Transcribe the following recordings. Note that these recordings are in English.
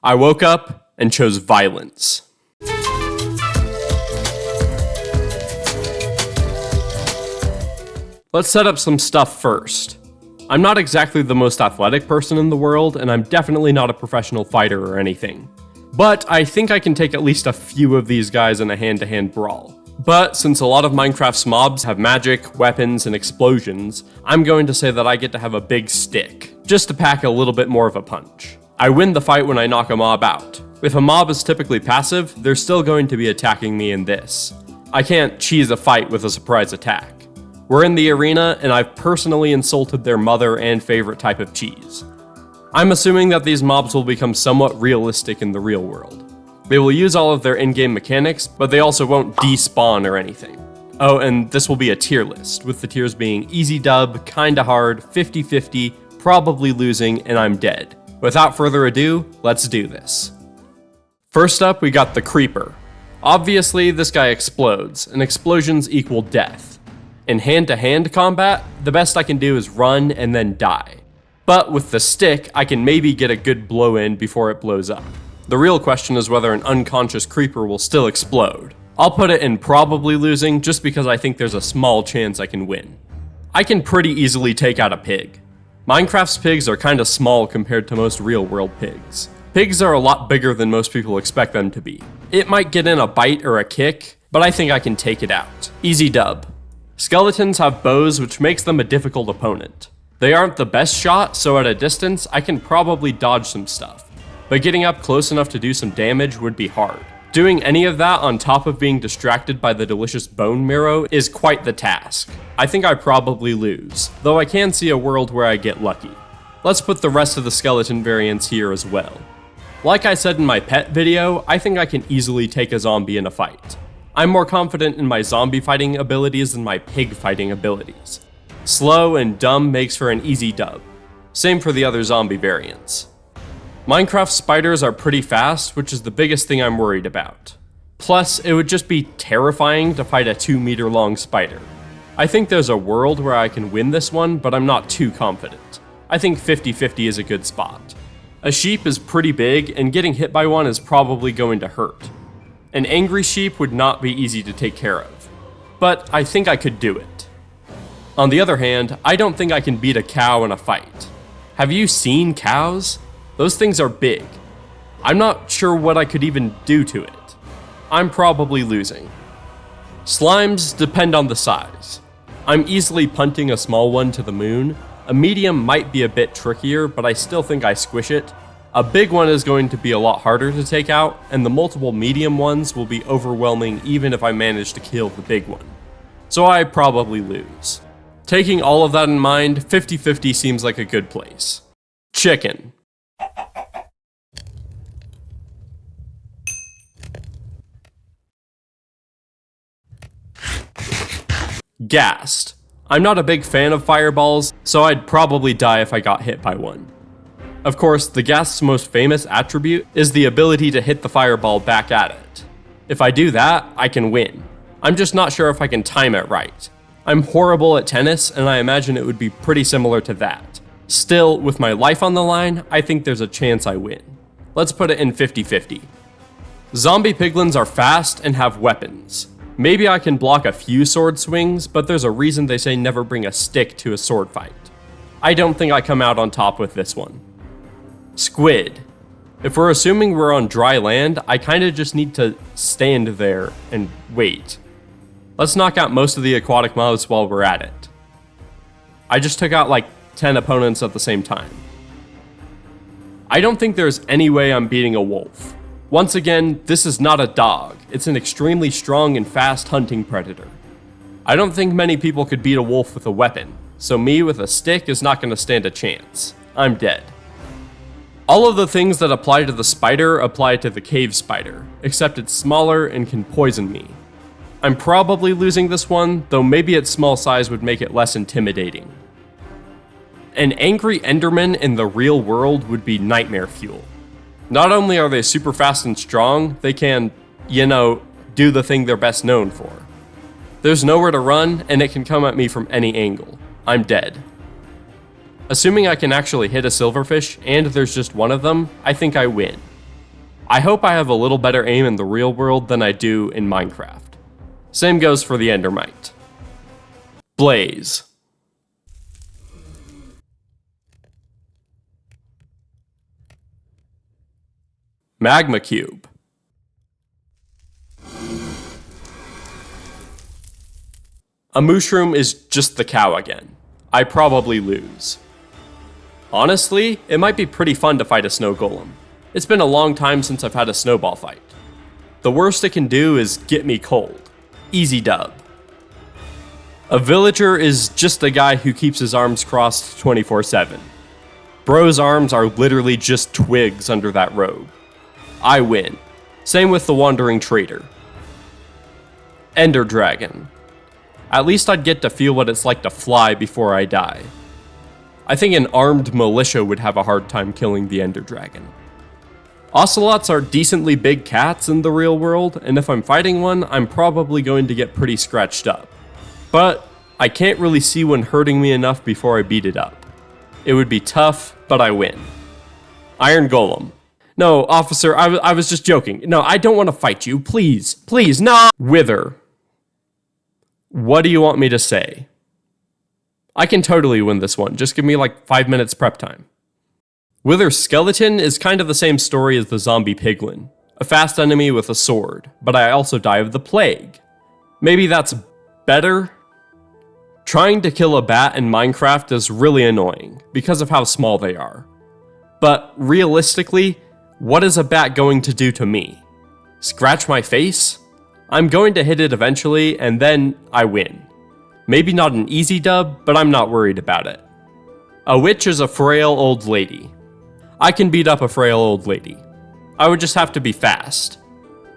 I woke up and chose violence. Let's set up some stuff first. I'm not exactly the most athletic person in the world, and I'm definitely not a professional fighter or anything. But I think I can take at least a few of these guys in a hand-to-hand brawl. But since a lot of Minecraft's mobs have magic, weapons, and explosions, I'm going to say that I get to have a big stick, just to pack a little bit more of a punch. I win the fight when I knock a mob out. If a mob is typically passive, they're still going to be attacking me in this. I can't cheese a fight with a surprise attack. We're in the arena, and I've personally insulted their mother and favorite type of cheese. I'm assuming that these mobs will become somewhat realistic in the real world. They will use all of their in-game mechanics, but they also won't despawn or anything. Oh, and this will be a tier list, with the tiers being easy dub, kinda hard, 50-50, probably losing, and I'm dead. Without further ado, let's do this. First up, we got the Creeper. Obviously, this guy explodes, and explosions equal death. In hand-to-hand combat, the best I can do is run and then die. But with the stick, I can maybe get a good blow in before it blows up. The real question is whether an unconscious creeper will still explode. I'll put it in probably losing just because I think there's a small chance I can win. I can pretty easily take out a pig. Minecraft's pigs are kinda small compared to most real-world pigs. Pigs are a lot bigger than most people expect them to be. It might get in a bite or a kick, but I think I can take it out. Easy dub. Skeletons have bows, which makes them a difficult opponent. They aren't the best shot, so at a distance, I can probably dodge some stuff. But getting up close enough to do some damage would be hard. Doing any of that on top of being distracted by the delicious bone marrow is quite the task. I think I probably lose, though I can see a world where I get lucky. Let's put the rest of the skeleton variants here as well. Like I said in my pet video, I think I can easily take a zombie in a fight. I'm more confident in my zombie fighting abilities than my pig fighting abilities. Slow and dumb makes for an easy dub. Same for the other zombie variants. Minecraft spiders are pretty fast, which is the biggest thing I'm worried about. Plus, it would just be terrifying to fight a 2-meter long spider. I think there's a world where I can win this one, but I'm not too confident. I think 50-50 is a good spot. A sheep is pretty big, and getting hit by one is probably going to hurt. An angry sheep would not be easy to take care of, but I think I could do it. On the other hand, I don't think I can beat a cow in a fight. Have you seen cows? Those things are big. I'm not sure what I could even do to it. I'm probably losing. Slimes depend on the size. I'm easily punting a small one to the moon. A medium might be a bit trickier, but I still think I squish it. A big one is going to be a lot harder to take out, and the multiple medium ones will be overwhelming even if I manage to kill the big one. So I probably lose. Taking all of that in mind, 50-50 seems like a good place. Chicken. Ghast. I'm not a big fan of fireballs, so I'd probably die if I got hit by one. Of course, the Ghast's most famous attribute is the ability to hit the fireball back at it. If I do that, I can win. I'm just not sure if I can time it right. I'm horrible at tennis, and I imagine it would be pretty similar to that. Still, with my life on the line, I think there's a chance I win. Let's put it in 50-50. Zombie piglins are fast and have weapons. Maybe I can block a few sword swings, but there's a reason they say never bring a stick to a sword fight. I don't think I come out on top with this one. Squid. If we're assuming we're on dry land, I kinda just need to stand there and wait. Let's knock out most of the aquatic mobs while we're at it. I just took out like 10 opponents at the same time. I don't think there's any way I'm beating a wolf. Once again, this is not a dog. It's an extremely strong and fast hunting predator. I don't think many people could beat a wolf with a weapon, so me with a stick is not going to stand a chance. I'm dead. All of the things that apply to the spider apply to the cave spider, except it's smaller and can poison me. I'm probably losing this one, though maybe its small size would make it less intimidating. An angry Enderman in the real world would be nightmare fuel. Not only are they super fast and strong, they can, do the thing they're best known for. There's nowhere to run, and it can come at me from any angle. I'm dead. Assuming I can actually hit a silverfish, and there's just one of them, I think I win. I hope I have a little better aim in the real world than I do in Minecraft. Same goes for the Endermite. Blaze. Magma Cube. A mushroom is just the cow again. I probably lose. Honestly, it might be pretty fun to fight a snow golem. It's been a long time since I've had a snowball fight. The worst it can do is get me cold. Easy dub. A villager is just a guy who keeps his arms crossed 24/7. Bro's arms are literally just twigs under that robe. I win. Same with the wandering trader. Ender Dragon. At least I'd get to feel what it's like to fly before I die. I think an armed militia would have a hard time killing the Ender Dragon. Ocelots are decently big cats in the real world, and if I'm fighting one, I'm probably going to get pretty scratched up. But I can't really see one hurting me enough before I beat it up. It would be tough, but I win. Iron Golem. No, officer, I was just joking. No, I don't want to fight you. Please, please, no! Wither. What do you want me to say? I can totally win this one. Just give me like 5 minutes prep time. Wither's skeleton is kind of the same story as the zombie piglin. A fast enemy with a sword, but I also die of the plague. Maybe that's better? Trying to kill a bat in Minecraft is really annoying because of how small they are. But realistically, what is a bat going to do to me? Scratch my face? I'm going to hit it eventually, and then I win. Maybe not an easy dub, but I'm not worried about it. A witch is a frail old lady. I can beat up a frail old lady. I would just have to be fast.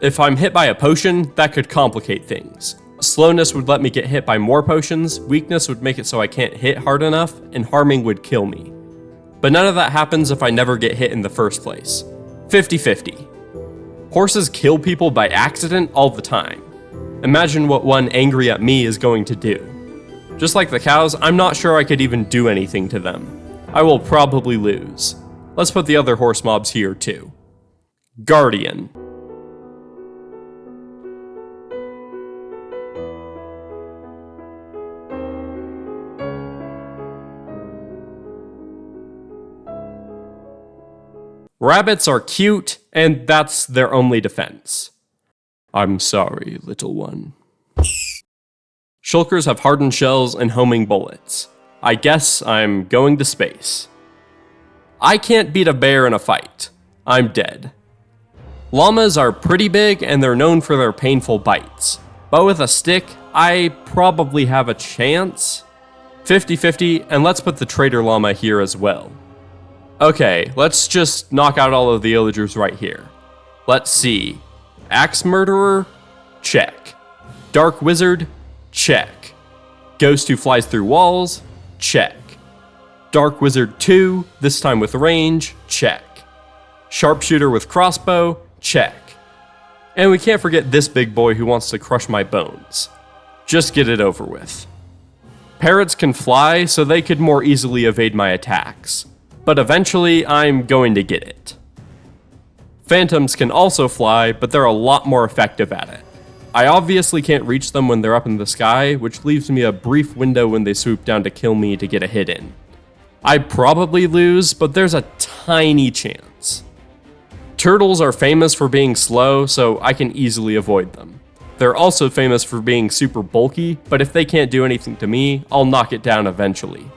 If I'm hit by a potion, that could complicate things. Slowness would let me get hit by more potions, weakness would make it so I can't hit hard enough, and harming would kill me. But none of that happens if I never get hit in the first place. 50-50. Horses kill people by accident all the time. Imagine what one angry at me is going to do. Just like the cows, I'm not sure I could even do anything to them. I will probably lose. Let's put the other horse mobs here too. Guardian. Rabbits are cute, and that's their only defense. I'm sorry, little one. Shulkers have hardened shells and homing bullets. I guess I'm going to space. I can't beat a bear in a fight. I'm dead. Llamas are pretty big, and they're known for their painful bites. But with a stick, I probably have a chance. 50-50, and let's put the trader llama here as well. Okay, let's just knock out all of the illagers right here. Let's see. Axe Murderer? Check. Dark Wizard? Check. Ghost who flies through walls? Check. Dark Wizard 2, this time with range? Check. Sharpshooter with crossbow? Check. And we can't forget this big boy who wants to crush my bones. Just get it over with. Parrots can fly, so they could more easily evade my attacks. But eventually, I'm going to get it. Phantoms can also fly, but they're a lot more effective at it. I obviously can't reach them when they're up in the sky, which leaves me a brief window when they swoop down to kill me to get a hit in. I'd probably lose, but there's a tiny chance. Turtles are famous for being slow, so I can easily avoid them. They're also famous for being super bulky, but if they can't do anything to me, I'll knock it down eventually.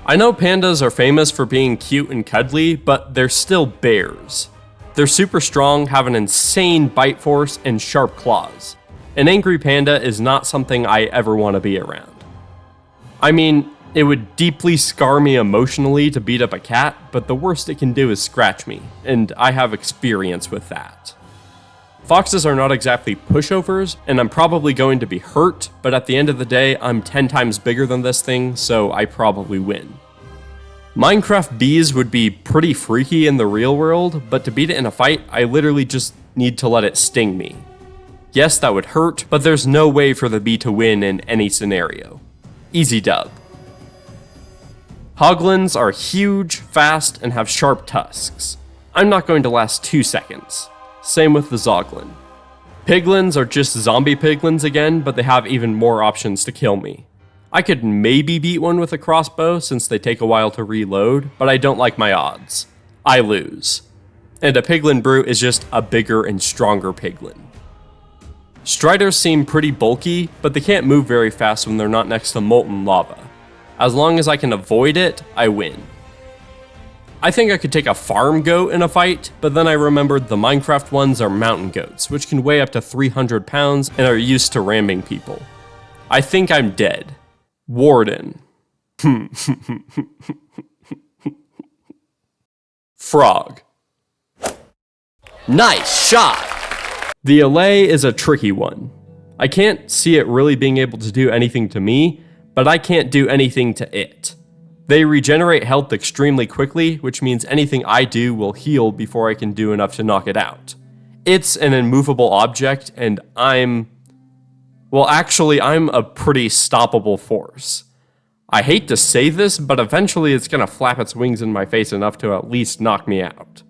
I know pandas are famous for being cute and cuddly, but they're still bears. They're super strong, have an insane bite force, and sharp claws. An angry panda is not something I ever want to be around. I mean, it would deeply scar me emotionally to beat up a cat, but the worst it can do is scratch me, and I have experience with that. Foxes are not exactly pushovers, and I'm probably going to be hurt, but at the end of the day, I'm 10 times bigger than this thing, so I probably win. Minecraft bees would be pretty freaky in the real world, but to beat it in a fight, I literally just need to let it sting me. Yes, that would hurt, but there's no way for the bee to win in any scenario. Easy dub. Hoglins are huge, fast, and have sharp tusks. I'm not going to last 2 seconds. Same with the Zoglin. Piglins are just zombie piglins again, but they have even more options to kill me. I could maybe beat one with a crossbow since they take a while to reload, but I don't like my odds. I lose. And a Piglin Brute is just a bigger and stronger Piglin. Striders seem pretty bulky, but they can't move very fast when they're not next to molten lava. As long as I can avoid it, I win. I think I could take a farm goat in a fight, but then I remembered the Minecraft ones are mountain goats, which can weigh up to 300 pounds and are used to ramming people. I think I'm dead. Warden. Frog. Nice shot! The Allay is a tricky one. I can't see it really being able to do anything to me, but I can't do anything to it. They regenerate health extremely quickly, which means anything I do will heal before I can do enough to knock it out. It's an immovable object, and I'm a pretty stoppable force. I hate to say this, but eventually it's gonna flap its wings in my face enough to at least knock me out.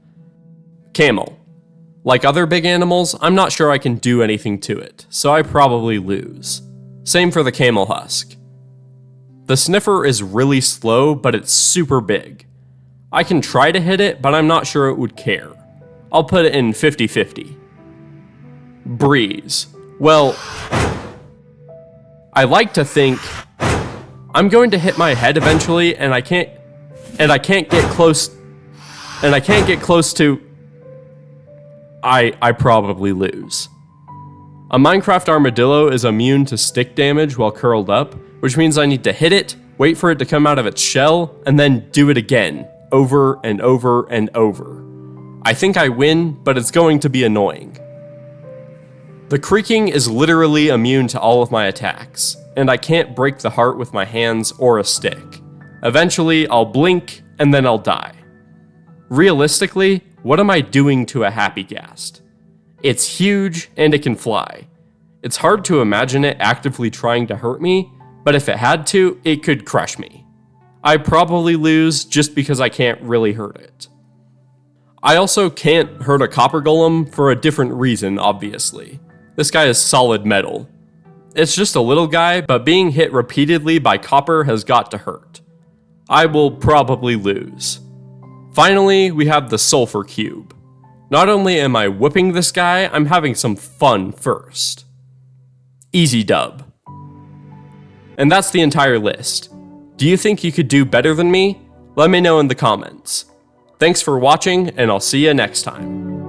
Camel. Like other big animals, I'm not sure I can do anything to it, so I probably lose. Same for the camel husk. The sniffer is really slow, but it's super big. I can try to hit it, but I'm not sure it would care. I'll put it in 50-50. Breeze. Well, I like to think I'm going to hit my head eventually, and I can't get close to I probably lose. A Minecraft armadillo is immune to stick damage while curled up, which means I need to hit it, wait for it to come out of its shell, and then do it again, over and over and over. I think I win, but it's going to be annoying. The creaking is literally immune to all of my attacks, and I can't break the heart with my hands or a stick. Eventually, I'll blink, and then I'll die. Realistically, what am I doing to a Happy Ghast? It's huge, and it can fly. It's hard to imagine it actively trying to hurt me, but if it had to, it could crush me. I probably lose just because I can't really hurt it. I also can't hurt a copper golem for a different reason, obviously. This guy is solid metal. It's just a little guy, but being hit repeatedly by copper has got to hurt. I will probably lose. Finally, we have the sulfur cube. Not only am I whipping this guy, I'm having some fun first. Easy dub. And that's the entire list. Do you think you could do better than me? Let me know in the comments. Thanks for watching, and I'll see you next time.